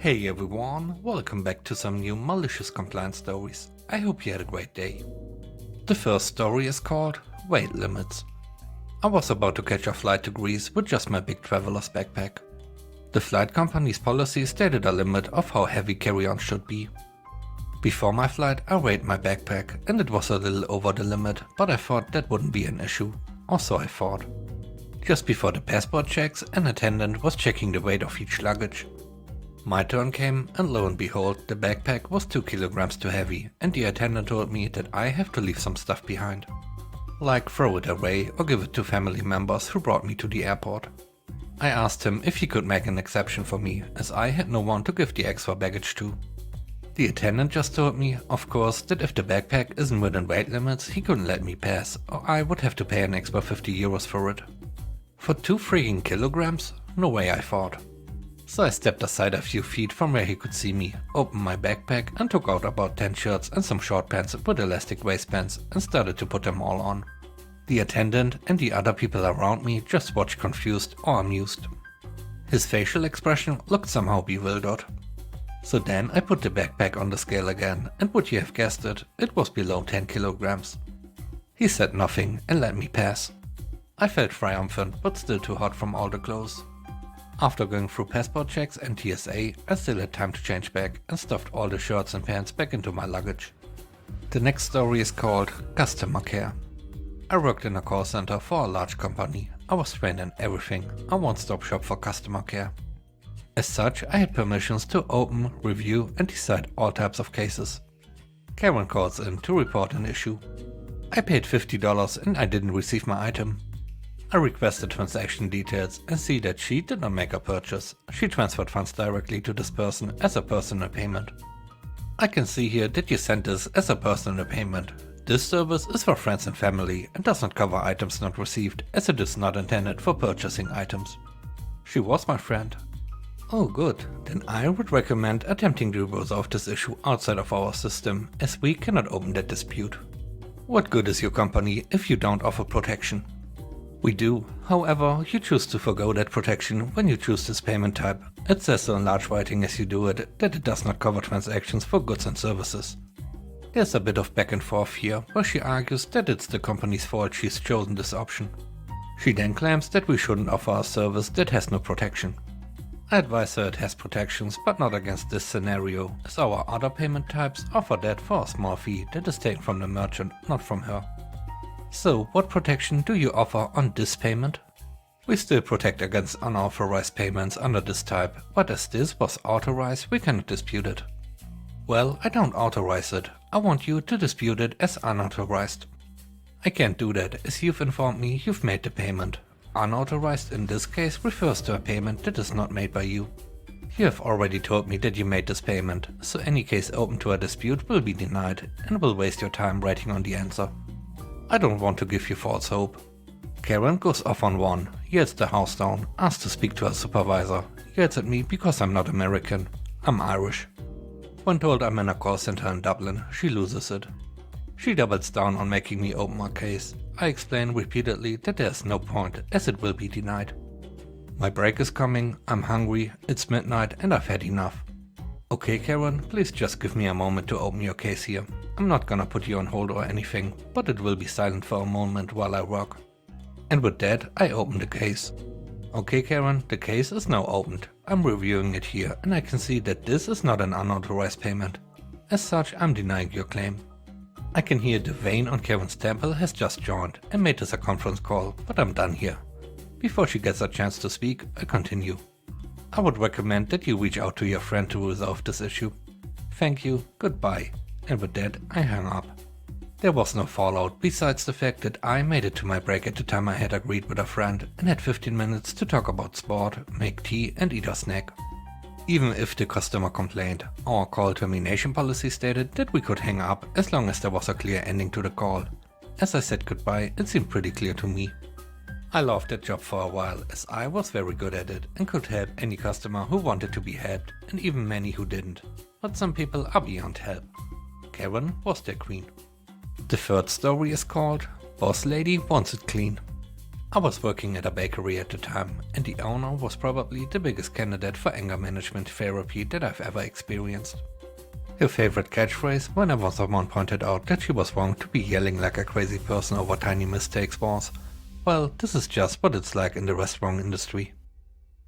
Hey everyone, welcome back to some new malicious compliance stories. I hope you had a great day. The first story is called Weight Limits. I was about to catch a flight to Greece with just my big traveler's backpack. The flight company's policy stated a limit of how heavy carry-on should be. Before my flight I weighed my backpack and it was a little over the limit, but I thought that wouldn't be an issue, or so I thought. Just before the passport checks, an attendant was checking the weight of each luggage. My turn came and lo and behold, the backpack was 2 kilograms too heavy and the attendant told me that I have to leave some stuff behind. Like throw it away or give it to family members who brought me to the airport. I asked him if he could make an exception for me, as I had no one to give the extra baggage to. The attendant just told me, of course, that if the backpack isn't within weight limits he couldn't let me pass, or I would have to pay an extra 50 euros for it. For 2 freaking kilograms? No way, I thought. So I stepped aside a few feet from where he could see me, opened my backpack and took out about 10 shirts and some short pants with elastic waistbands and started to put them all on. The attendant and the other people around me just watched confused or amused. His facial expression looked somehow bewildered. So then I put the backpack on the scale again, and would you have guessed it, it was below 10 kilograms. He said nothing and let me pass. I felt triumphant but still too hot from all the clothes. After going through passport checks and TSA, I still had time to change back and stuffed all the shirts and pants back into my luggage. The next story is called Customer Care. I worked in a call center for a large company. I was trained in everything, a one-stop shop for customer care. As such, I had permissions to open, review and decide all types of cases. Karen calls in to report an issue. I paid $50 and I didn't receive my item. I requested transaction details and see that she did not make a purchase. She transferred funds directly to this person as a personal payment. I can see here that you sent this as a personal payment. This service is for friends and family and does not cover items not received, as it is not intended for purchasing items. She was my friend. Oh good, then I would recommend attempting to resolve this issue outside of our system, as we cannot open that dispute. What good is your company if you don't offer protection? We do, however, you choose to forgo that protection when you choose this payment type. It says so in large writing as you do it that it does not cover transactions for goods and services. There's a bit of back and forth here, where she argues that it's the company's fault she's chosen this option. She then claims that we shouldn't offer a service that has no protection. I advise her it has protections, but not against this scenario, as our other payment types offer that for a small fee that is taken from the merchant, not from her. So, what protection do you offer on this payment? We still protect against unauthorized payments under this type, but as this was authorized, we cannot dispute it. Well, I don't authorize it. I want you to dispute it as unauthorized. I can't do that, as you've informed me you've made the payment. Unauthorized in this case refers to a payment that is not made by you. You have already told me that you made this payment, so any case open to a dispute will be denied and will waste your time writing on the answer. I don't want to give you false hope. Karen goes off on one, yells the house down, asks to speak to her supervisor, yells at me because I'm not American. I'm Irish. When told I'm in a call center in Dublin, she loses it. She doubles down on making me open her case. I explain repeatedly that there's no point, as it will be denied. My break is coming, I'm hungry, it's midnight and I've had enough. Okay Karen, please just give me a moment to open your case here. I'm not gonna put you on hold or anything, but it will be silent for a moment while I work. And with that, I open the case. Okay Karen, the case is now opened. I'm reviewing it here and I can see that this is not an unauthorized payment. As such, I'm denying your claim. I can hear the vein on Karen's temple has just joined and made this a conference call, but I'm done here. Before she gets a chance to speak, I continue. I would recommend that you reach out to your friend to resolve this issue. Thank you, goodbye. And with that, I hung up. There was no fallout besides the fact that I made it to my break at the time I had agreed with a friend and had 15 minutes to talk about sport, make tea and eat a snack. Even if the customer complained, our call termination policy stated that we could hang up as long as there was a clear ending to the call. As I said goodbye, it seemed pretty clear to me. I loved that job for a while, as I was very good at it and could help any customer who wanted to be helped and even many who didn't. But some people are beyond help. Karen was their queen. The third story is called Boss Lady Wants It Clean. I was working at a bakery at the time, and the owner was probably the biggest candidate for anger management therapy that I've ever experienced. Her favorite catchphrase whenever someone pointed out that she was wrong to be yelling like a crazy person over tiny mistakes was, "Well, this is just what it's like in the restaurant industry."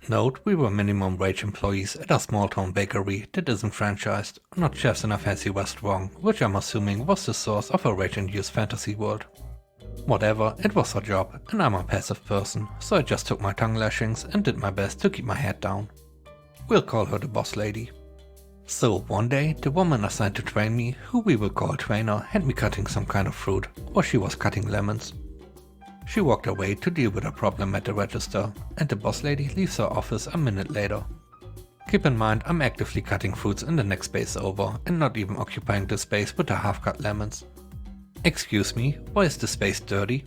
Note, we were minimum wage employees at a small town bakery that isn't franchised, not chefs in a fancy restaurant, which I'm assuming was the source of a rage-induced fantasy world. Whatever, it was her job, and I'm a passive person, so I just took my tongue lashings and did my best to keep my head down. We'll call her the boss lady. So one day, the woman assigned to train me, who we will call trainer, had me cutting some kind of fruit, or she was cutting lemons. She walked away to deal with a problem at the register, and the boss lady leaves her office a minute later. Keep in mind, I'm actively cutting fruits in the next space over, and not even occupying the space with the half-cut lemons. "Excuse me, why is the space dirty?"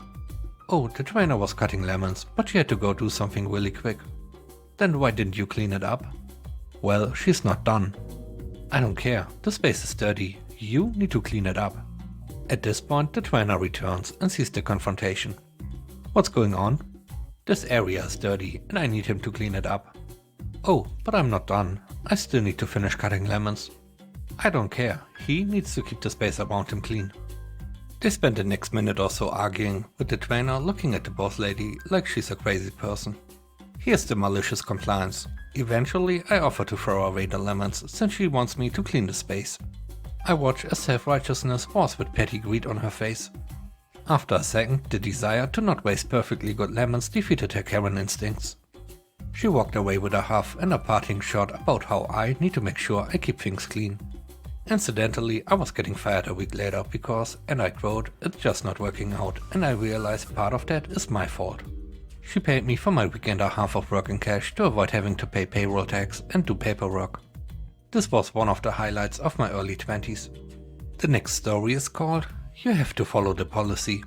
"Oh, the trainer was cutting lemons, but she had to go do something really quick." "Then why didn't you clean it up?" "Well, she's not done." "I don't care, the space is dirty, you need to clean it up." At this point, the trainer returns and sees the confrontation. "What's going on?" "This area is dirty and I need him to clean it up." "Oh, but I'm not done. I still need to finish cutting lemons." "I don't care. He needs to keep the space around him clean." They spend the next minute or so arguing, with the trainer looking at the boss lady like she's a crazy person. Here's the malicious compliance. Eventually, I offer to throw away the lemons since she wants me to clean the space. I watch as self-righteousness wars with petty greed on her face. After a second, the desire to not waste perfectly good lemons defeated her Karen instincts. She walked away with a huff and a parting shot about how I need to make sure I keep things clean. Incidentally, I was getting fired a week later because, and I quote, "it's just not working out, and I realize part of that is my fault." She paid me for my week and a half of work in cash to avoid having to pay payroll tax and do paperwork. This was one of the highlights of my early 20s. The next story is called "You Have to Follow the Policy."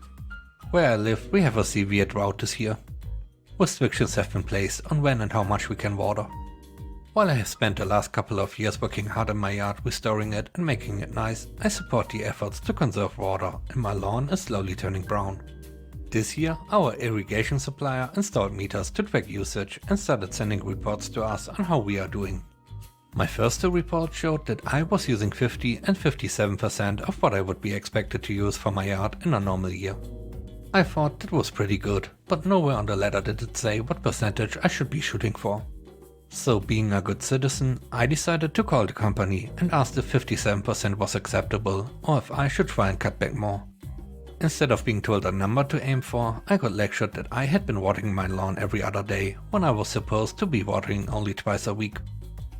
Where I live, we have a severe drought this year. Restrictions have been placed on when and how much we can water. While I have spent the last couple of years working hard in my yard restoring it and making it nice, I support the efforts to conserve water, and my lawn is slowly turning brown. This year, our irrigation supplier installed meters to track usage and started sending reports to us on how we are doing. My first two reports showed that I was using 50 and 57% of what I would be expected to use for my yard in a normal year. I thought that was pretty good, but nowhere on the letter did it say what percentage I should be shooting for. So being a good citizen, I decided to call the company and asked if 57% was acceptable or if I should try and cut back more. Instead of being told a number to aim for, I got lectured that I had been watering my lawn every other day when I was supposed to be watering only twice a week.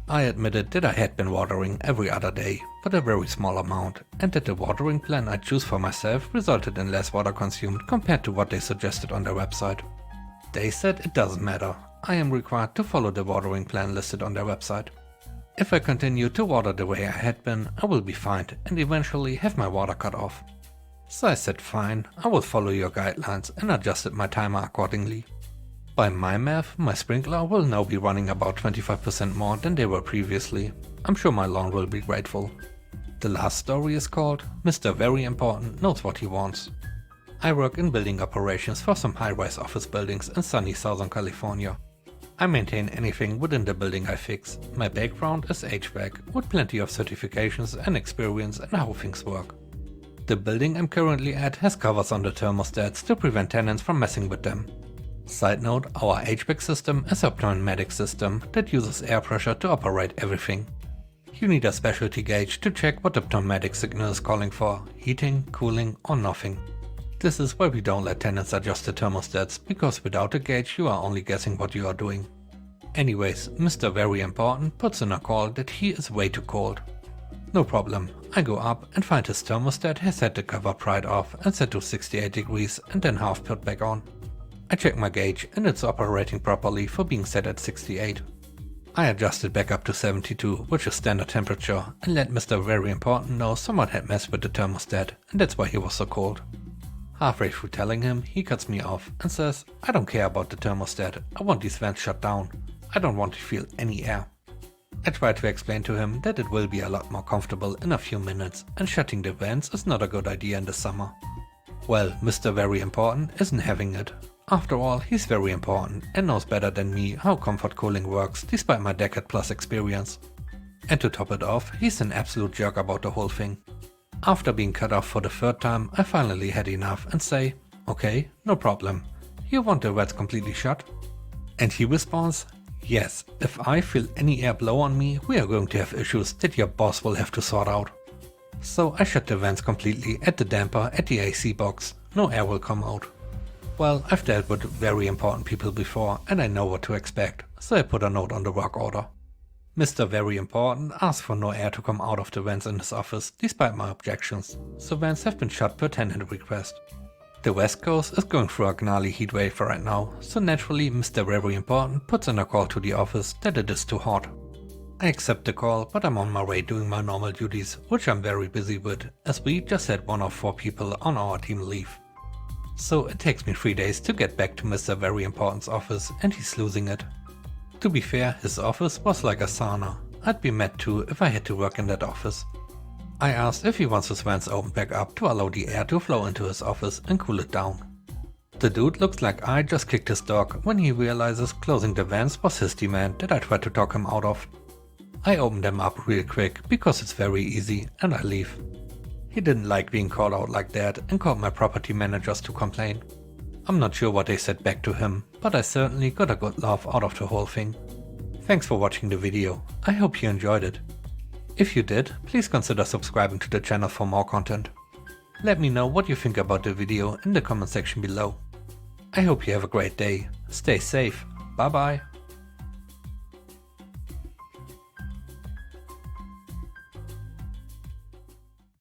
I admitted that I had been watering every other day, but a very small amount, and that the watering plan I choose for myself resulted in less water consumed compared to what they suggested on their website. They said it doesn't matter, I am required to follow the watering plan listed on their website. If I continue to water the way I had been, I will be fined and eventually have my water cut off. So I said fine, I will follow your guidelines and adjusted my timer accordingly. By my math, my sprinkler will now be running about 25% more than they were previously. I'm sure my lawn will be grateful. The last story is called "Mr. Very Important Knows What He Wants." I work in building operations for some high-rise office buildings in sunny Southern California. I maintain anything within the building I fix. My background is HVAC, with plenty of certifications and experience in how things work. The building I'm currently at has covers on the thermostats to prevent tenants from messing with them. Side note, our HVAC system is a pneumatic system that uses air pressure to operate everything. You need a specialty gauge to check what the pneumatic signal is calling for, heating, cooling or nothing. This is why we don't let tenants adjust the thermostats, because without a gauge you are only guessing what you are doing. Anyways, Mr. Very Important puts in a call that he is way too cold. No problem, I go up and find his thermostat has had the cover pried off and set to 68 degrees and then half put back on. I check my gauge and it's operating properly for being set at 68. I adjusted back up to 72, which is standard temperature, and let Mr. Very Important know someone had messed with the thermostat and that's why he was so cold. Halfway through telling him, he cuts me off and says, "I don't care about the thermostat, I want these vents shut down. I don't want to feel any air." I try to explain to him that it will be a lot more comfortable in a few minutes and shutting the vents is not a good idea in the summer. Well, Mr. Very Important isn't having it. After all, he's very important and knows better than me how comfort cooling works despite my decade plus experience. And to top it off, he's an absolute jerk about the whole thing. After being cut off for the third time, I finally had enough and say, okay, no problem. You want the vents completely shut? And he responds, yes, if I feel any air blow on me, we are going to have issues that your boss will have to sort out. So I shut the vents completely at the damper at the AC box, no air will come out. Well, I've dealt with very important people before and I know what to expect, so I put a note on the work order. Mr. Very Important asked for no air to come out of the vents in his office, despite my objections, so vents have been shut per tenant request. The West Coast is going through a gnarly heatwave right now, so naturally Mr. Very Important puts in a call to the office that it is too hot. I accept the call, but I'm on my way doing my normal duties, which I'm very busy with, as we just had 1 of 4 people on our team leave. So it takes me 3 days to get back to Mr. Very Important's office and he's losing it. To be fair, his office was like a sauna. I'd be mad too if I had to work in that office. I asked if he wants his vents opened back up to allow the air to flow into his office and cool it down. The dude looks like I just kicked his dog when he realizes closing the vents was his demand that I tried to talk him out of. I open them up real quick because it's very easy and I leave. He didn't like being called out like that and called my property managers to complain. I'm not sure what they said back to him, but I certainly got a good laugh out of the whole thing. Thanks for watching the video, I hope you enjoyed it. If you did, please consider subscribing to the channel for more content. Let me know what you think about the video in the comment section below. I hope you have a great day, stay safe, bye bye.